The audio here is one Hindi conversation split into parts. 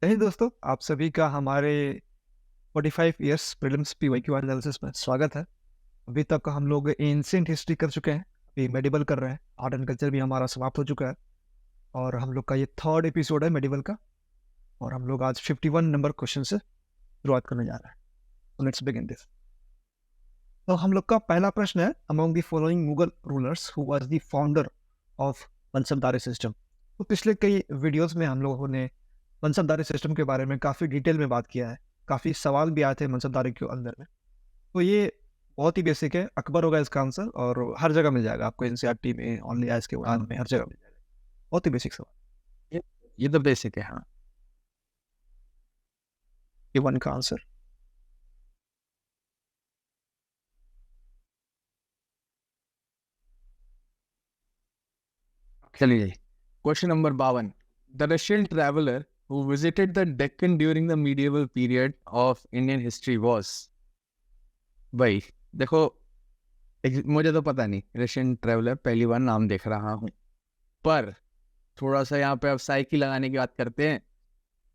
hey दोस्तों, आप सभी का हमारे 45 इयर्स प्रीलिम्स पीवाईक्यू एनालिसिस में स्वागत है। अभी तक हम लोग एंशिएंट हिस्ट्री कर चुके हैं, अभी मेडिवल कर रहे हैं। आर्ट एंड कल्चर भी हमारा समाप्त हो चुका है और हम लोग का ये थर्ड एपिसोड है मेडिवल का। और हम लोग आज 51 नंबर क्वेश्चन से शुरुआत करने जा रहे हैं। तो लेट्स बिगिन दिस। तो हम लोग का पहला प्रश्न है, among the following Mughal rulers who was the founder of मनसबदारी system. तो पिछले कई वीडियोस में हम लोगों ने मनसबदारी सिस्टम के बारे में काफ़ी डिटेल में बात किया है। काफ़ी सवाल भी आए थे मनसबदारी के अंदर में। तो ये बहुत ही बेसिक है, अकबर होगा इसका आंसर और हर जगह मिल जाएगा आपको, एनसीईआरटी में, ओनली आइज के उड़ान में, हर जगह मिल जाएगा। बहुत ही बेसिक सवाल। ये ये तो बेसिक है। हाँ, ये वन का आंसर। चलिए question number 52। The Russian traveller who visited the Deccan during the medieval period of Indian history was। भाई देखो, मुझे तो पता नहीं, रशियन ट्रैवलर पहली बार नाम देख रहा हूँ, पर थोड़ा सा यहाँ पे अब साइकी लगाने की बात करते हैं।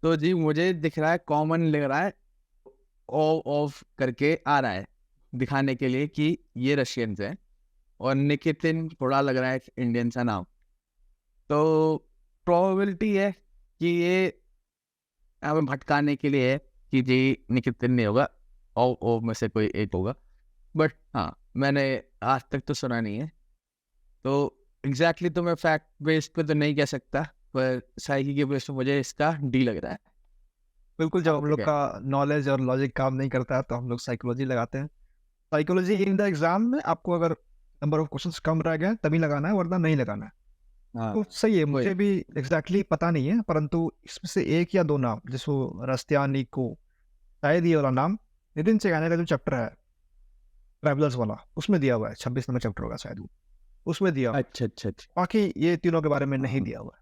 तो जी मुझे दिख रहा है, कॉमन लग रहा है, ओ ऑफ करके आ रहा है दिखाने के लिए कि ये रशियंस हैं, और निकितिन थोड़ा लग रहा है इंडियन सा नाम। तो प्रोबेबिलिटी है कि ये हमें भटकाने के लिए है कि जी निकितिन नहीं होगा, ओ में से कोई एक होगा। बट हाँ, मैंने आज तक तो सुना नहीं है, तो एग्जैक्टली तो मैं फैक्ट बेस पे तो नहीं कह सकता, पर साइकी के बेस पे मुझे इसका डी लग रहा है। बिल्कुल, जब हम आपका लोग क्या का नॉलेज और लॉजिक काम नहीं करता है तो हम लोग साइकोलॉजी लगाते हैं। साइकोलॉजी इन द एग्जाम में आपको अगर नंबर ऑफ क्वेश्चंस कम रह गए तभी लगाना है, वरना नहीं लगाना है। है? हाँ, तो सही है, वही। मुझे भी एग्जैक्टली पता नहीं है, परंतु इसमें से एक या दो नाम, जिसको रस्तियानिको, शायद ये वाला नाम नितिन चैगाने का जो चैप्टर है ट्रैवलर्स वाला, उसमें दिया हुआ है। 26 नंबर चैप्टर होगा शायद वो, उसमें दिया हुआ है। अच्छा अच्छा अच्छा। बाकी ये तीनों के बारे में नहीं हाँ, दिया हुआ है।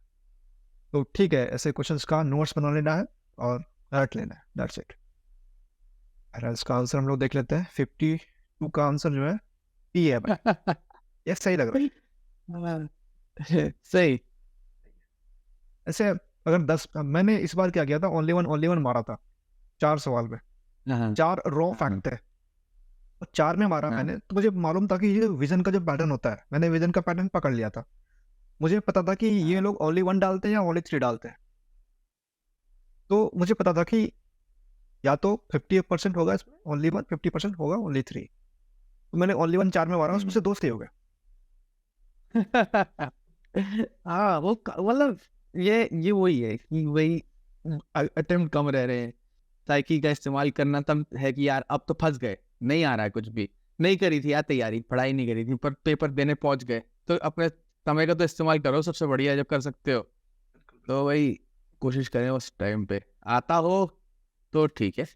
तो ठीक है, ऐसे क्वेश्चंस का नोट्स बना लेना है और रट लेना है, दैट्स इट। इसका आंसर हम लोग देख लेते हैं। 52 का आंसर जो है पी है भाई। ये सही लग रहा हाँ, सही। है। ऐसे अगर 10, मैंने इस बार क्या किया था, ओनली वन मारा था 4 सवाल में। हाँ 4 रॉ हाँ फैक्ट है और 4 में मारा हाँ मैंने, तो मुझे मालूम था कि ये विजन का जो पैटर्न होता है, मैंने विजन का पैटर्न पकड़ लिया था। मुझे पता था कि ये लोग ओनली 1 डालते हैं या ओनली 3 डालते हैं। तो मुझे पता था कि या तो 50% होगा इसमें ओनली 1, 50% होगा ओनली 3। तो मैंने ओनली 1 4 में मारा, उसमें से 2 सही हो गए। हाँ, वो मतलब ये वही है कि वही अटेम्प्ट कम रह रहे हैं। साइकी का इस्तेमाल करना तब है कि यार अब तो फंस गए, नहीं आ रहा है कुछ भी, नहीं करी थी यार तैयारी, पढ़ाई नहीं करी थी, पर पेपर देने पहुंच गए, तो अपने समय का तो इस्तेमाल करो, सबसे बढ़िया है जब कर सकते हो। तो वही कोशिश करें उस टाइम पे आता हो तो ठीक है,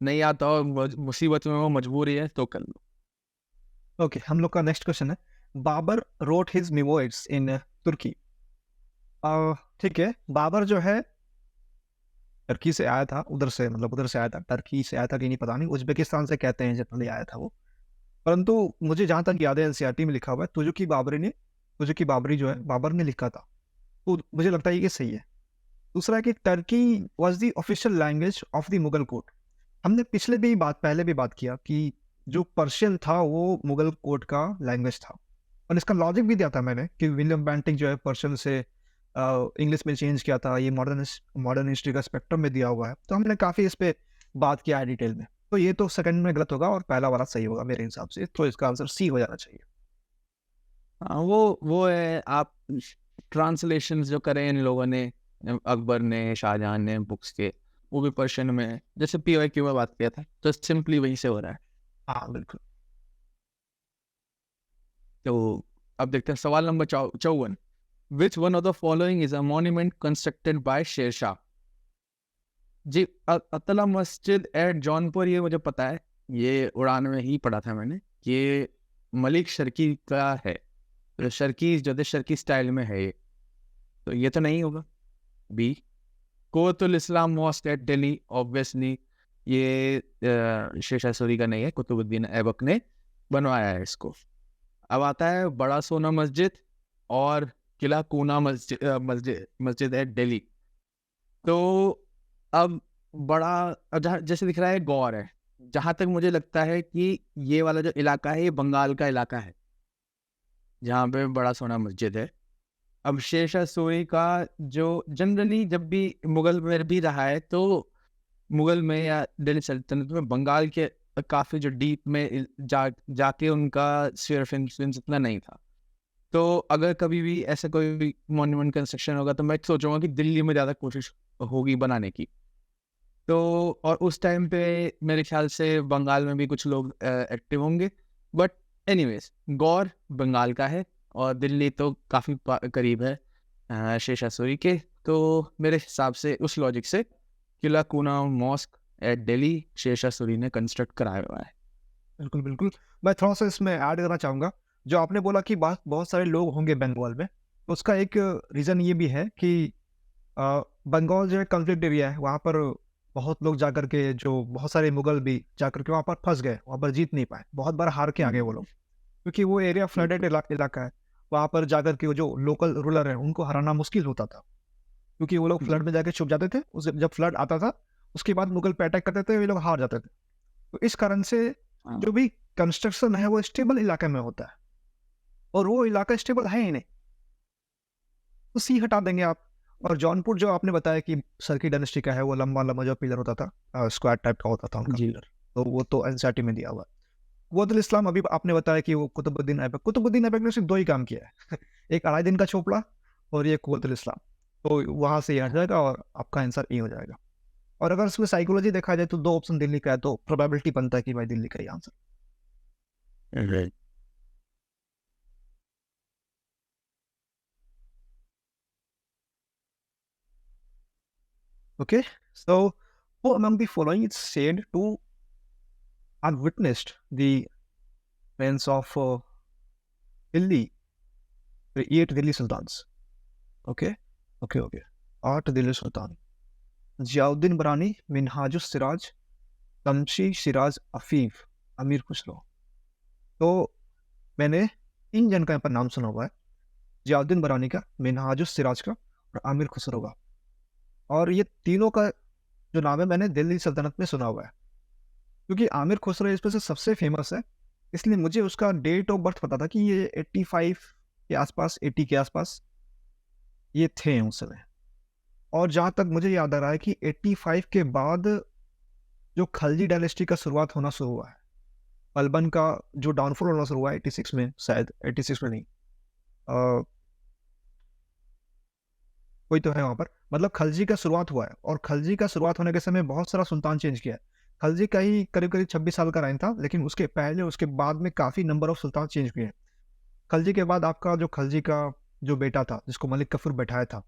नहीं आता हो, मुसीबत में हो, मजबूरी है तो कर लो। ओके, हम लोग का नेक्स्ट क्वेश्चन है, बाबर रोट हिज मेमोइड्स इन तुर्की। ठीक है, बाबर जो है टर्की से आया था, उधर से, मतलब उधर से आया था, टर्की से आया था कि नहीं पता नहीं, उज्बेकिस्तान से कहते हैं जनरली आया था वो। परंतु मुझे जहाँ तक याद है एनसीईआरटी में लिखा हुआ है तुजुकी बाबरी जो है बाबर ने लिखा था। तो मुझे लगता है ये सही है। दूसरा है कि Turkey was the official language of the Mughal court. हमने पहले भी बात किया कि जो पर्शियन था वो मुगल कोर्ट का लैंग्वेज था। और इसका लॉजिक भी दिया था मैंने कि विलियम बेंटिक जो है पर्शियन से इंग्लिश में चेंज किया था। ये मॉडर्न हिस्ट्री का स्पेक्ट्रम में दिया हुआ है, तो हमने काफ़ी इस पर बात किया है डिटेल में। तो ये तो सेकंड में गलत होगा और पहला वाला सही होगा मेरे हिसाब से, तो इसका आंसर सी हो जाना चाहिए। हाँ, वो है। आप ट्रांसलेशंस जो करें इन लोगों ने, अकबर ने, शाहजहां ने, बुक्स के, वो भी पर्शियन में है, जैसे पीवाईक्यू में बात किया था, तो सिंपली वहीं से हो रहा है। हाँ बिल्कुल। तो अब देखते हैं सवाल number 54। Which one of the following is a monument constructed by Sher Shah. जी, अतला मस्जिद एट जौनपुर, ये मुझे पता है, ये उड़ान में ही पढ़ा था मैंने, ये मलिक शर्की का है, तो शर्की जो थे शर्की स्टाइल में है ये, तो ये तो नहीं होगा। बी, कोतुल इस्लाम मॉस्क एट दिल्ली, ऑब्वियसली ये शेरशाह सूरी का नहीं है, कुतुबुद्दीन ऐबक ने बनवाया है इसको। अब आता है बड़ा सोना मस्जिद और किला कूना मस्जिद, मस्जिद एट दिल्ली। तो अब बड़ा जैसे दिख रहा है गौर है, जहाँ तक मुझे लगता है कि ये वाला जो इलाका है ये बंगाल का इलाका है, जहाँ पे बड़ा सोना मस्जिद है। अब शेरशाह सूरी का जो जनरली जब भी मुगल में भी रहा है तो मुगल में या दिल्ली सल्तनत में बंगाल के काफ़ी जो डीप में जाके उनका स्फीयर ऑफ इन्फ्लुएंस इतना नहीं था। तो अगर कभी भी ऐसा कोई भी मॉन्यूमेंट कंस्ट्रक्शन होगा तो मैं सोचूंगा कि दिल्ली में ज़्यादा कोशिश होगी बनाने की। तो और उस टाइम पे मेरे ख्याल से बंगाल में भी कुछ लोग एक्टिव होंगे। बट एनीवेज गौर बंगाल का है और दिल्ली तो काफ़ी करीब है शेरशाह सूरी के। तो मेरे हिसाब से उस लॉजिक से किला कुना मॉस्क एट दिल्ली शेरशाह सूरी ने कंस्ट्रक्ट कराया हुआ है। बिल्कुल, बिल्कुल। मैं थोड़ा-सा इसमें ऐड करना चाहूँगा। जो आपने बोला कि बहुत सारे लोग होंगे बंगाल में, तो उसका एक रीज़न ये भी है कि बंगाल जो है कॉन्फ्लिक्ट एरिया है, वहाँ पर बहुत लोग जाकर के जो बहुत सारे मुगल भी जाकर के वहाँ पर फँस गए, वहाँ पर जीत नहीं पाए। बहुत बार हार के आ गए वो लोग, क्योंकि वो एरिया फ्लडेड इलाका है। वहाँ पर जाकर के वो जो लोकल रूलर हैं, उनको हराना मुश्किल होता था, क्योंकि वो लोग फ्लड में जाके छुप जाते थे। उस जब फ्लड आता था, उसके बाद मुगल पे अटैक करते थे, ये लोग हार जाते थे। तो इस कारण से हाँ। जो भी कंस्ट्रक्शन है वो स्टेबल इलाके में होता है, और वो इलाका स्टेबल है ही नहीं, तो सी हटा देंगे आप। और जौनपुर जो आपने बताया कि सरकी डायनेस्टी का है, वो लंबा लंबा जो पिलर होता था, स्क्वायर टाइप का होता था उनका जी। पिलर, तो वो तो एनसीईआरटी में दिया हुआ है। कुव्वतुल इस्लाम अभी आपने बताया कि वो कुतुबुद्दीन ऐबक ने सिर्फ 2 ही काम किया है। एक अलाउद्दीन का चोपड़ा और ये कुव्वतुल इस्लाम। तो वहाँ से ये हट जाएगा और आपका आंसर ए हो जाएगा। और अगर इसमें साइकोलॉजी देखा जाए तो 2 ऑप्शन दिल्ली का है, तो प्रोबेबिलिटी बनता है कि भाई दिल्ली का ही answer. Okay, so who among the following is said to have witnessed the reigns of Delhi, the 8 Delhi Sultans? Okay, okay. 8 Delhi Sultan. Ziauddin Barani, Minhajus Siraj, तमशी सिराज अफीफ, अमीर खुसरो। तो मैंने 3 जन का यहाँ पर नाम सुना हुआ है, जियाउद्दीन बरानी का, मिनहाजुस सिराज का और आमिर खुसरो का। और ये तीनों का जो नाम है मैंने दिल्ली सल्तनत में सुना हुआ है, क्योंकि आमिर खुसरो इसमें से सबसे फेमस है, इसलिए मुझे उसका डेट ऑफ बर्थ पता था कि ये 85 के आसपास, 80 के आसपास ये थे उस समय। और जहाँ तक मुझे याद आ रहा है कि 85 के बाद जो खलजी डायनेस्टी का शुरुआत होना शुरू हुआ है, बलबन का जो डाउनफॉल होना शुरू हुआ है 86 में, शायद 86 में नहीं, कोई तो है वहाँ पर, मतलब खलजी का शुरुआत हुआ है। और खलजी का शुरुआत होने के समय बहुत सारा सुल्तान चेंज किया है। खलजी का ही करीब 26 साल का राइन था, लेकिन उसके पहले उसके बाद में काफ़ी नंबर ऑफ सुल्तान चेंज हुए हैं। खलजी के बाद आपका जो खलजी का जो बेटा था, जिसको मलिक कफूर बैठाया था,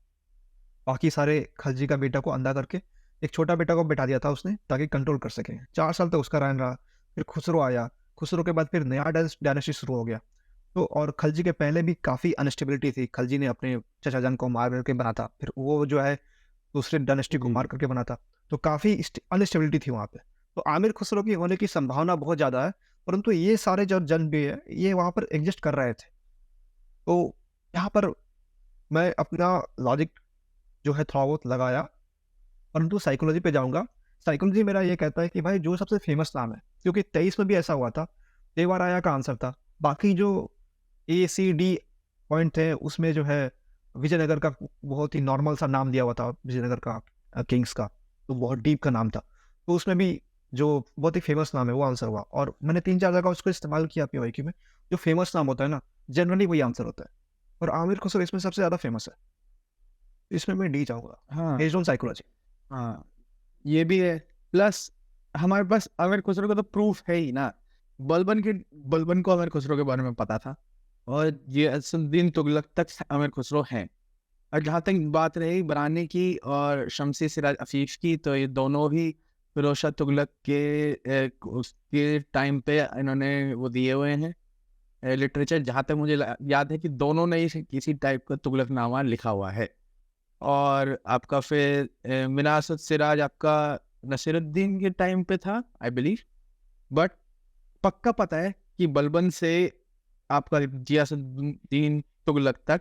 बाकी सारे खलजी का बेटा को अंधा करके एक छोटा बेटा को बैठा दिया था उसने, ताकि कंट्रोल कर सके। 4 साल तक उसका राइन रहा। फिर खुसरो आया, खुसरो के बाद फिर नया डायनेस्टी शुरू हो गया। तो और खलजी के पहले भी काफ़ी अनस्टेबिलिटी थी। खलजी ने अपने चचा जान को मार करके बना था, फिर वो जो है दूसरे डायनेस्टी को मार करके बना था, तो काफ़ी अनस्टेबिलिटी थी वहाँ पे। तो आमिर खुसरो की होने की संभावना बहुत ज़्यादा है, परंतु ये सारे जो जन भी है ये वहाँ पर एग्जिस्ट कर रहे थे। तो यहाँ पर मैं अपना लॉजिक जो है थोड़ा बहुत लगाया, परंतु साइकोलॉजी पे जाऊँगा। साइकोलॉजी मेरा ये कहता है कि भाई जो सबसे फेमस नाम है, क्योंकि 23 में भी ऐसा हुआ था, देवराया का आंसर था। बाकी जो ए, सी, डी पॉइंट थे उसमें जो है विजयनगर का बहुत ही नॉर्मल सा नाम दिया हुआ था, विजयनगर का किंग्स का, तो बहुत डीप का नाम था। तो उसमें भी जो बहुत ही फेमस नाम है वो आंसर हुआ, और मैंने 3-4 जगह उसको इस्तेमाल किया पीवाईक्यू में। जो फेमस नाम होता है ना, जनरली वही आंसर होता है, और आमिर खुसरो इसमें सबसे ज़्यादा फेमस है। इसमें मैं डी चाहूँगा, हाँ बेस्ड ऑन साइकोलॉजी। हाँ, ये भी है। प्लस हमारे पास आमिर खुसरो का तो प्रूफ है ही ना। बलबन को आमिर खुसरो के बारे में पता था, और ये असदुद्दीन तुगलक तक आमिर खुसरो हैं। और जहाँ तक बात रही बरानी की और शमसी सिराज अफीफ की, तो ये दोनों ही फिरोज शाह तुगलक के उसके टाइम पे इन्होंने वो दिए हुए हैं लिटरेचर। जहाँ तक मुझे याद है कि दोनों ने ही किसी टाइप का तुगलकनामा लिखा हुआ है। और आपका फिर मिनासुद सिराज आपका नसीरुद्दीन के टाइम पे था आई बिलीव। बट पक्का पता है कि बलबन से आपका गियासुद्दीन तुगलक तक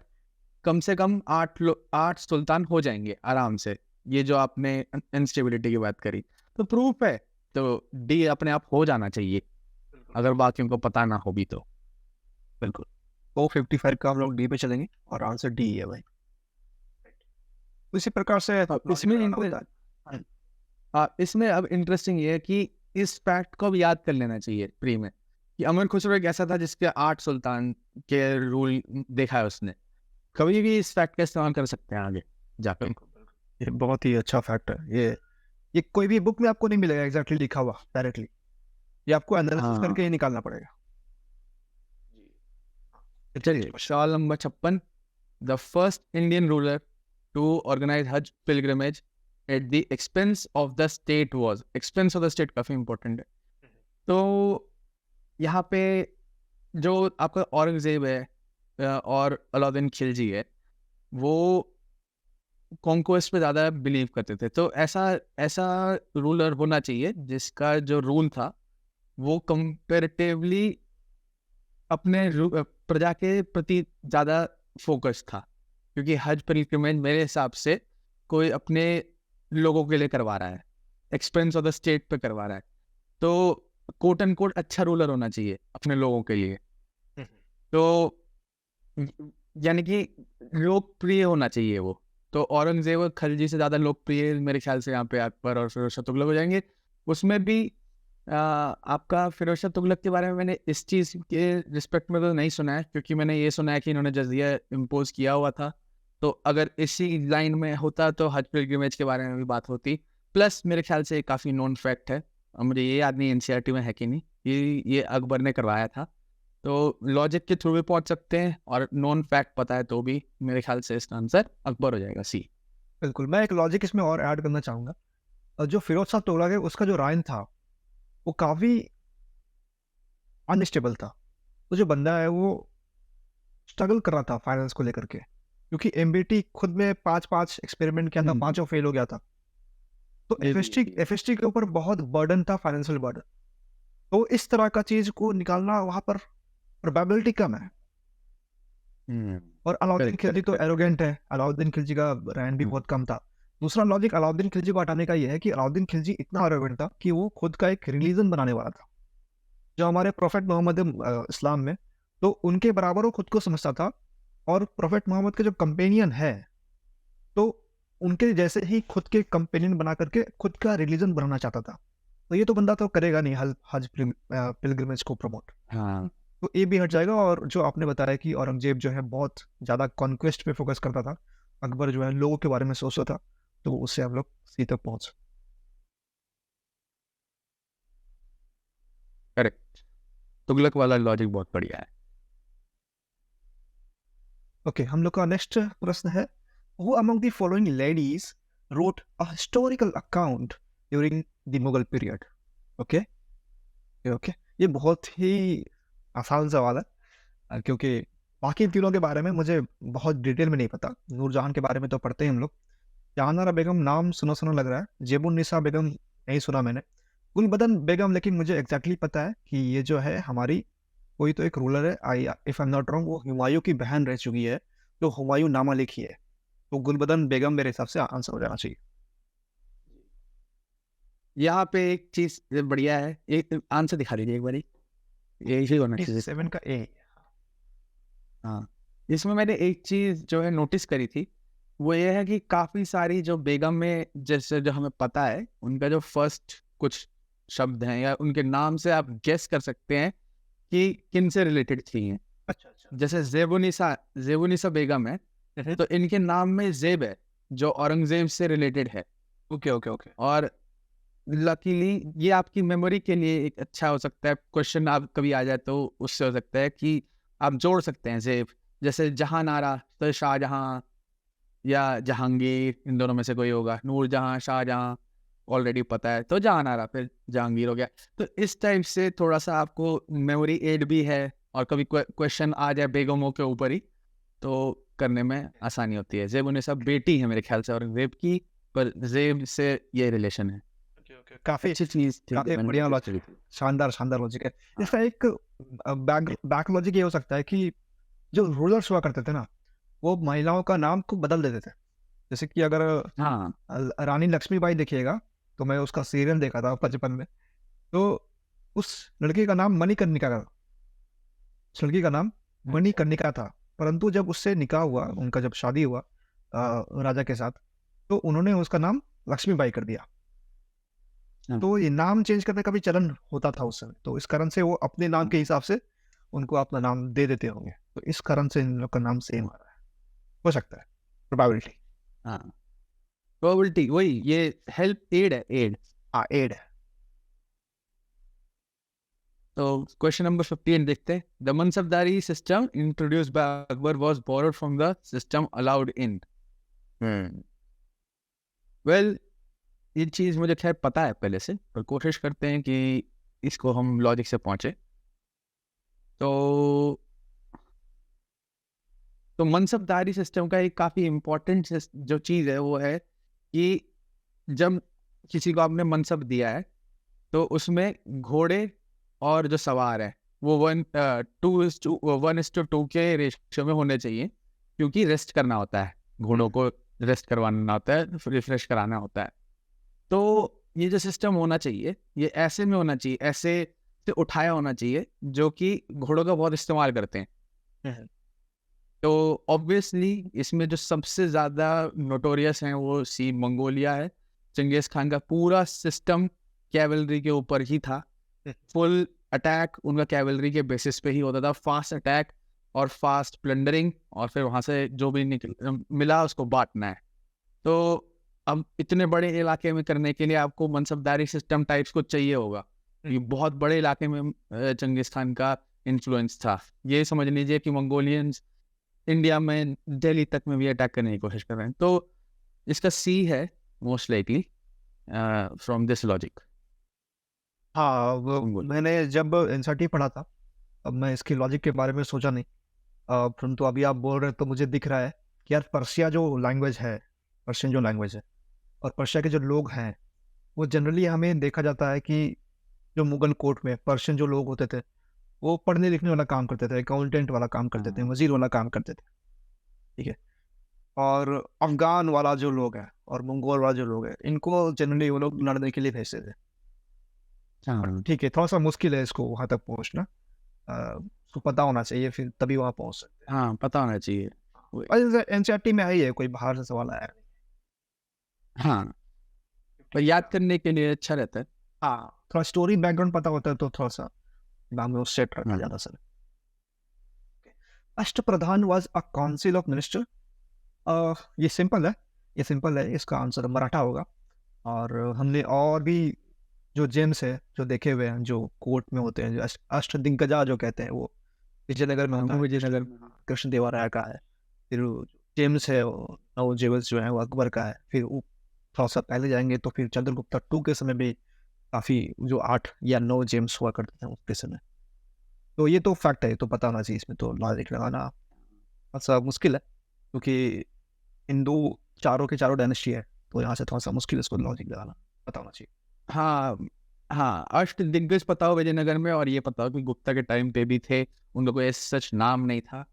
कम से कम 8 सुल्तान हो जाएंगे आराम से। ये जो आपने इंस्टेबिलिटी की बात करी, तो प्रूफ है, तो डी अपने आप हो जाना चाहिए अगर बाकियों को पता ना हो भी तो। बिल्कुल। तो 55 का हम लोग डी पे चलेंगे और आंसर डी है भाई। इसी प्रकार से इसमें logic बनाना होता है। इसमें अब इंटरेस्टिंग ये है कि इस फैक्ट को भी याद कर लेना चाहिए प्री में, कि अमर खुसरो एक ऐसा था जिसके 8 सुल्तान के रूल देखा है उसने। कभी भी इस फैक्ट का इस्तेमाल कर सकते हैं आगे जाकर। ये बहुत ही अच्छा फैक्ट है। ये कोई भी बुक में आपको नहीं मिलेगा एग्जैक्टली लिखा हुआ डायरेक्टली, ये आपको एनालिसिस हाँ। करके ही निकालना पड़ेगा। चलिए, सवाल number 56। The first Indian ruler to organise Hajj pilgrimage at the expense of the state was. Expense of the state काफी इंपॉर्टेंट है। तो यहाँ पे जो आपका औरंगजेब है और अलाउद्दीन खिलजी है, वो कॉन्क्वेस्ट पे ज़्यादा बिलीव करते थे। तो ऐसा ऐसा रूलर होना चाहिए जिसका जो रूल था वो कंपेरेटिवली अपने प्रजा के प्रति ज़्यादा फोकस था, क्योंकि हज पिलग्रिमेज मेरे हिसाब से कोई अपने लोगों के लिए करवा रहा है, एक्सपेंस ऑफ द स्टेट पे करवा रहा है, तो कोट एंड कोट अच्छा रूलर होना चाहिए अपने लोगों के लिए। तो यानी कि लोकप्रिय होना चाहिए वो। तो औरंगजेब और खलजी से ज़्यादा लोकप्रिय मेरे ख्याल से यहाँ पे अकबर और फिरोज शाह तुगलक हो जाएंगे। उसमें भी आपका फिरोज शाह तुगलक के बारे में मैंने इस चीज़ के रिस्पेक्ट में तो नहीं सुना है, क्योंकि मैंने ये सुना है कि इन्होंने जजिया इम्पोज किया हुआ था। तो अगर इसी लाइन में होता तो हज पिलग्रिमेज के बारे में भी बात होती। प्लस मेरे ख्याल से काफ़ी नॉन फैक्ट है, मुझे ये याद नहीं एनसीईआरटी में है कि नहीं, ये अकबर ने करवाया था। तो लॉजिक के थ्रू भी पहुंच सकते हैं, और नॉन फैक्ट पता है तो भी मेरे ख्याल से इसका आंसर अकबर हो जाएगा, सी। बिल्कुल। मैं एक लॉजिक इसमें और ऐड करना चाहूंगा। जो फिरोज शाह तुगलक है उसका जो राइन था वो काफी अनस्टेबल था। तो जो बंदा है वो स्ट्रगल कर रहा था फाइनेंस को लेकर के, क्योंकि एमबीटी खुद में 5 एक्सपेरिमेंट किया था, 5 फेल हो गया था। तो एफएसटी के ऊपर बहुत बर्डन था, फाइनेंशियल बर्डन। तो इस तरह का चीज को निकालना वहां पर प्रोबेबिलिटी कम है। और अलाउद्दीन खिलजी तो एरोगेंट है, अलाउद्दीन खिलजी का रैंक भी बहुत कम था। दूसरा लॉजिक अलाउद्दीन खिलजी को हटाने का यह है कि अलाउद्दीन खिलजी इतना एरोगेंट था कि वो खुद का एक रिलीजन बनाने वाला था, जो हमारे प्रोफेट मोहम्मद इस्लाम में, तो उनके बराबर वो खुद को समझता था। और प्रोफेट मोहम्मद के जो कंपेनियन है, तो उनके जैसे ही खुद के कंपेनियन बना करके खुद का रिलीजन बनाना चाहता था। तो ये तो बंदा तो करेगा नहीं हज पिलग्रिमेज को प्रमोट। हाँ, तो ये भी हट जाएगा। और जो आपने बताया कि औरंगजेब जो है बहुत ज़्यादा कॉन्क्वेस्ट पे फोकस करता था, अकबर जो है लोगों के बारे में सोचता था, तो उससे हम लोग सी तक पहुंच। करेक्ट। तुगलक वाला लॉजिक बहुत बढ़िया है। ओके, हम लोग का नेक्स्ट प्रश्न है, who among the following ladies wrote a historical account during the Mughal period. Okay okay, ये बहुत ही आसान सवाल है, क्योंकि बाकी तीनों के बारे में मुझे बहुत डिटेल में नहीं पता। नूरजहां के बारे में तो पढ़ते हैं हम लोग। जहानारा बेगम नाम सुना सुना लग रहा है, जेबुन्निसा बेगम नहीं सुना मैंने। गुलबदन बेगम लेकिन मुझे एग्जैक्टली पता है कि ये जो है हमारी कोई तो एक रूलर है, I if I am not wrong, वो हुमायूं की बहन रह चुकी है, जो हुमायूं नामा लिखी है। तो गुलबदन बेगम मेरे हिसाब से आंसर हो जाना चाहिए। यहाँ पे एक चीज बढ़िया है, एक आंसर दिखा दीजिए एक बारी, यही होना चाहिए। 7 का ए। हाँ, इसमें मैंने एक चीज जो है नोटिस करी थी, वो ये है कि काफी सारी जो बेगम में, जैसे जो हमें पता है उनका जो फर्स्ट कुछ शब्द हैं या उनके नाम से आप गेस कर सकते हैं कि किन से रिलेटेड थी हैं। अच्छा अच्छा। जैसे जेबुनिसा बेगम है, तो इनके नाम में जेब है जो औरंगजेब से रिलेटेड है। Okay okay okay. और लकीली ये आपकी मेमोरी के लिए एक अच्छा हो सकता है, क्वेश्चन आप कभी आ जाए तो उससे हो सकता है कि आप जोड़ सकते हैं जेब। जैसे जहां नारा तो शाहजहां या जहांगीर, इन दोनों में से कोई होगा। नूरजहां, शाहजहां ऑलरेडी पता है, तो जहां नारा फिर जहांगीर हो गया। तो इस टाइप से थोड़ा सा आपको मेमोरी एड भी है, और कभी क्वेश्चन आ जाए बेगमों के ऊपर ही तो करने में आसानी होती है। जेब उन्हें सब बेटी है मेरे ख्याल से औरंगजेब की, पर जेब से ये रिलेशन है। काफी अच्छी चीज थी, काफी मैंने बढ़िया notice लॉजिक, करी थी। शानदार लॉजिक है। इसका एक बैक लॉजिक ये हो सकता है कि जो रूलर्स हुआ करते थे ना, वो महिलाओं का नाम को बदल देते थे। जैसे कि अगर हाँ, रानी लक्ष्मीबाई देखिएगा, तो मैं उसका सीरियल देखा था बचपन में, तो उस लड़के का नाम मणिकर्णिका था। उस लड़की का नाम अच्छा, मणिकर्णिका था, परंतु जब उससे निकाह हुआ, उनका जब शादी हुआ राजा के साथ, तो उन्होंने उसका नाम लक्ष्मीबाई कर दिया। हाँ, तो ये नाम चेंज करने का भी चलन होता था उस समय, तो इस कारण से वो अपने नाम के हिसाब से उनको अपना नाम दे देते होंगे। तो इस कारण से इन लोग का नाम सेम आ रहा है। हो सकता है, प्रोबेबिलिटी। हाँ, प्रोबेबिलिटी वही, ये हेल्प एड है, एड। हाँ, एड है। तो क्वेश्चन नंबर 15 देखते हैं। The मनसबदारी system introduced by Akbar was borrowed from the system allowed in. Well, ये चीज मुझे खैर पता है पहले से, पर कोशिश करते हैं कि इसको हम लॉजिक से पहुंचे। तो मनसबदारी सिस्टम का एक काफी इम्पोर्टेंट जो चीज है वो है कि जब किसी को आपने मनसब दिया है, तो उसमें घोड़े और जो सवार है वो 1:2 के रेशियो में होने चाहिए, क्योंकि रेस्ट करना होता है, घोड़ों को रेस्ट करवाना होता है, रिफ्रेश कराना होता है। तो ये जो सिस्टम होना चाहिए, ये ऐसे में होना चाहिए, ऐसे से उठाया होना चाहिए, जो कि घोड़ों का बहुत इस्तेमाल करते हैं। हम्म, तो ऑब्वियसली इसमें जो सबसे ज़्यादा नोटोरियस हैं वो सी मंगोलिया है। चंगेज़ खान का पूरा सिस्टम कैवलरी के ऊपर ही था। फुल अटैक उनका कैवलरी के बेसिस पे ही होता था, फास्ट अटैक और फास्ट प्लंडरिंग, और फिर वहाँ से जो भी मिला उसको बांटना है। तो अब इतने बड़े इलाके में करने के लिए आपको मनसबदारी सिस्टम टाइप्स को चाहिए होगा। ये बहुत बड़े इलाके में चंगेज़ खान का इन्फ्लुएंस था। ये समझ लीजिए कि मंगोलियंस इंडिया में दिल्ली तक में भी अटैक करने की कोशिश कर रहे हैं। तो इसका सी है most likely from this logic. हाँ, वो मैंने जब एनसीईआरटी पढ़ा था, अब मैं इसकी लॉजिक के बारे में सोचा नहीं। परंतु अभी आप बोल रहे हैं तो मुझे दिख रहा है कि यार पर्शिया जो लैंग्वेज है, पर्शियन जो लैंग्वेज है, और पर्शिया के जो लोग हैं, वो जनरली हमें देखा जाता है कि जो मुगल कोर्ट में पर्शियन जो लोग होते थे, वो पढ़ने लिखने वाला काम करते थे, अकाउंटेंट वाला काम करते थे, वजीर वाला काम करते थे। ठीक है। और अफगान वाला जो लोग हैं और मंगोल वाला जो लोग हैं, इनको जनरली वो लोग लड़ने के लिए भेजते थे। हाँ, ठीक है, थोड़ा सा मुश्किल है इसको वहां तक पहुंचना। उसको पता होना चाहिए, फिर तभी वहां पहुंच सकते हैं। हाँ, पता होना चाहिए। वही। और एनसीईआरटी में आई है, कोई बाहर से सवाल आया नहीं। हाँ, पर याद करने के लिए अच्छा रहता है। हाँ, थोड़ा स्टोरी बैकग्राउंड पता होता है तो थोड़ा सा दिमाग में वो सेट रखा हाँ, जाता sir. Ashtapradhan was a council of minister. ये सिंपल है, ये सिंपल है, इसका आंसर मराठा होगा। और हमने और भी जो जेम्स है जो देखे हुए हैं, जो कोर्ट में होते हैं, जो अष्टदिग्गजा जो कहते हैं, वो विजयनगर में होता वो है। विजयनगर में। कृष्ण देवराय का है। फिर वो जेम्स है, वो नौ जेम्स जो है वो अकबर का है। फिर वो थोड़ा सा पहले जाएंगे तो फिर चंद्रगुप्ता टू के समय भी काफी जो 8 या 9 जेम्स हुआ करते थे उसके समय। तो ये तो फैक्ट है, तो पता होना चाहिए, इसमें तो लॉजिक लगाना थोड़ा सा मुश्किल है, क्योंकि इन दो चारों के चारों डायनेस्टी है, तो यहाँ से थोड़ा सा मुश्किल है इसको लॉजिक लगाना, पता होना चाहिए। हाँ, हाँ, अष्ट दिग्गज पता हो विजयनगर में, और ये पता हो कि गुप्ता के टाइम पे भी थे। उनका कोई सच नाम नहीं था,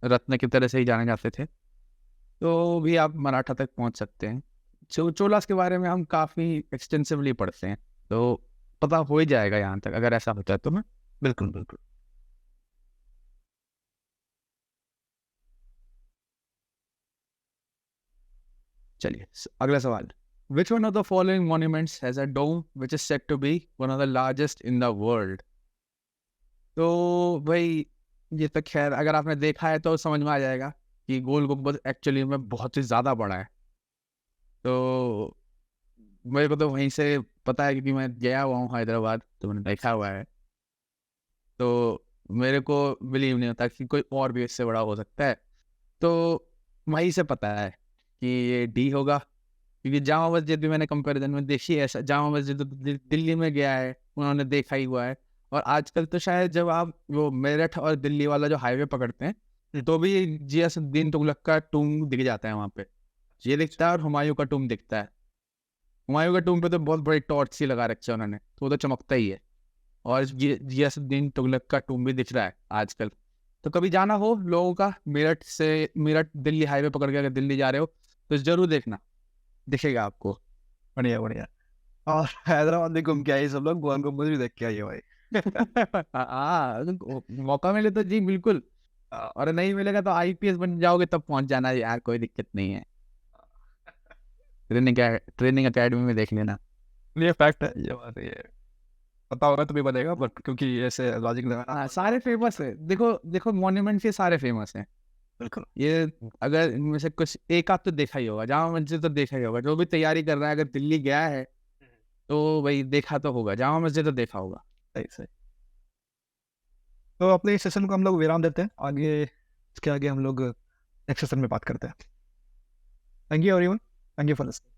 रत्न की तरह से ही जाने जाते थे। तो भी आप मराठा तक पहुंच सकते हैं। चोलास के बारे में हम काफ़ी एक्सटेंसिवली पढ़ते हैं, तो पता हो ही जाएगा यहाँ तक, अगर ऐसा होता है तो। मैं बिल्कुल बिल्कुल। चलिए, अगला सवाल। Which one of the following monuments has a dome which is said to be one of the largest in the world. तो भाई, ये तो खैर अगर आपने देखा है तो समझ में आ जाएगा कि गोल गुम्बद एक्चुअली में बहुत ही ज़्यादा बड़ा है। तो मेरे को तो वहीं से पता है, क्योंकि मैं गया हुआ हूँ हैदराबाद, तो मैंने देखा हुआ है। तो मेरे को बिलीव नहीं होता कि कोई और भी इससे बड़ा हो सकता है। तो वहीं से पता है कि ये डी होगा, क्योंकि जामा मस्जिद भी मैंने कंपैरिजन में देखी है। ऐसा जामा मस्जिद तो दिल्ली में गया है, उन्होंने देखा ही हुआ है। और आजकल तो शायद जब आप वो मेरठ और दिल्ली वाला जो हाईवे पकड़ते हैं, तो भी जियासुद्दीन तुगलक का टूम दिख जाता है वहाँ पे। ये दिखता है, और हुमायूं का टूम दिखता है। हुमायूं का टूम पे तो बहुत बड़ी टॉर्च सी लगा रखी है उन्होंने, तो वो तो चमकता ही है। और जियासुद्दीन तुगलक का टूम भी दिख रहा है आजकल। तो कभी जाना हो लोगों का मेरठ से, मेरठ दिल्ली हाईवे पकड़ के अगर दिल्ली जा रहे हो, तो जरूर देखना, दिखेगा आपको। बढ़िया बढ़िया। और हैदराबाद में घूम के आए सब लोग, गोल गुम्बद भी देख के आइए भाई। हाँ, मौका मिले तो जी बिल्कुल, और नहीं मिलेगा तो आईपीएस बन जाओगे तब पहुंच जाना यार, कोई दिक्कत नहीं है। ट्रेनिंग एकेडमी में देख लेना। ये फैक्ट है, ये बात है, ये पता होगा तो भी बनेगा, बट क्योंकि ऐसे लॉजिक लगाना। हाँ, सारे फेमस है, देखो देखो मॉन्यूमेंट के सारे फेमस हैं। बिल्कुल। ये अगर इनमें से कुछ एक आध तो देखा ही होगा, जामा मस्जिद तो देखा ही होगा, जो भी तैयारी कर रहा है अगर दिल्ली गया है तो भाई देखा तो होगा, जामा मस्जिद तो देखा होगा। सही सही। तो अपने इस सेशन को हम लोग विराम देते हैं, आगे इसके आगे हम लोग नेक्स्ट सेशन में बात करते हैं। Thank you everyone, thank you for listening.